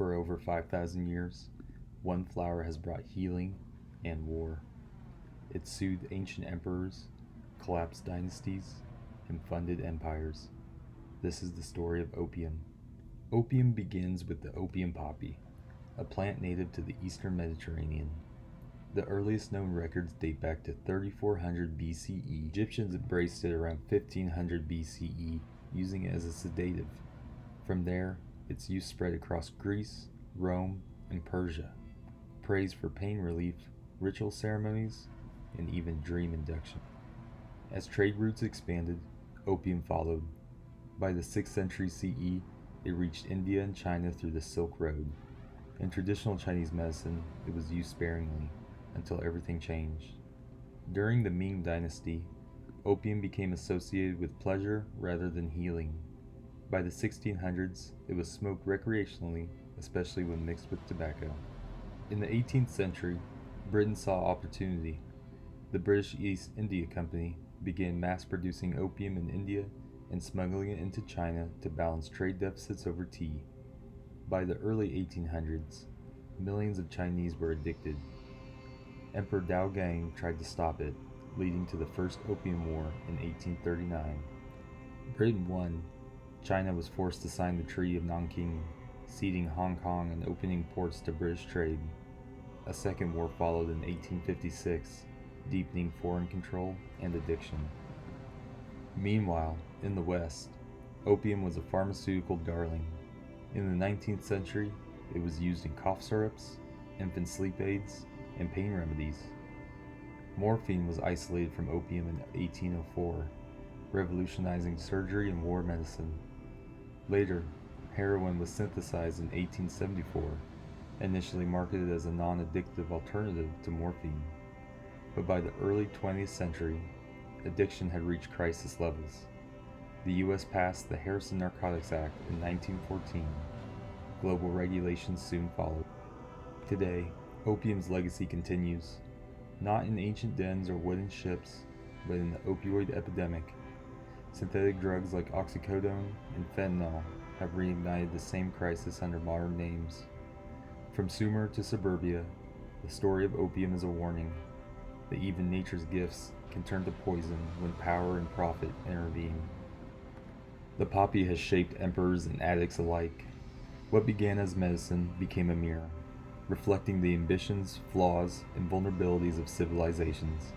For over 5,000 years, one flower has brought healing and war. It soothed ancient emperors, collapsed dynasties, and funded empires. This is the story of opium. Opium begins with the opium poppy, a plant native to the eastern Mediterranean. The earliest known records date back to 3400 BCE. Egyptians embraced it around 1500 BCE, using it as a sedative. From there, its use spread across Greece, Rome, and Persia, praised for pain relief, ritual ceremonies, and even dream induction. As trade routes expanded, opium followed. By the 6th century CE, it reached India and China through the Silk Road. In traditional Chinese medicine, it was used sparingly, until everything changed. During the Ming Dynasty, opium became associated with pleasure rather than healing. By the 1600s, it was smoked recreationally, especially when mixed with tobacco. In the 18th century, Britain saw opportunity. The British East India Company began mass producing opium in India and smuggling it into China to balance trade deficits over tea. By the early 1800s, millions of Chinese were addicted. Emperor Daogang tried to stop it, leading to the First Opium War in 1839. Britain won. China was forced to sign the Treaty of Nanking, ceding Hong Kong and opening ports to British trade. A second war followed in 1856, deepening foreign control and addiction. Meanwhile, in the West, opium was a pharmaceutical darling. In the 19th century, it was used in cough syrups, infant sleep aids, and pain remedies. Morphine was isolated from opium in 1804, revolutionizing surgery and war medicine. Later, heroin was synthesized in 1874, initially marketed as a non-addictive alternative to morphine. But by the early 20th century, addiction had reached crisis levels. The US passed the Harrison Narcotics Act in 1914. Global regulations soon followed. Today, opium's legacy continues, not in ancient dens or wooden ships, but in the opioid epidemic. Synthetic drugs like oxycodone and fentanyl have reignited the same crisis under modern names. From Sumer to suburbia, the story of opium is a warning that even nature's gifts can turn to poison when power and profit intervene. The poppy has shaped emperors and addicts alike. What began as medicine became a mirror, reflecting the ambitions, flaws, and vulnerabilities of civilizations.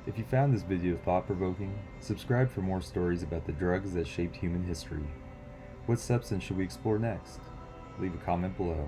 If you found this video thought-provoking, subscribe for more stories about the drugs that shaped human history. What substance should we explore next? Leave a comment below.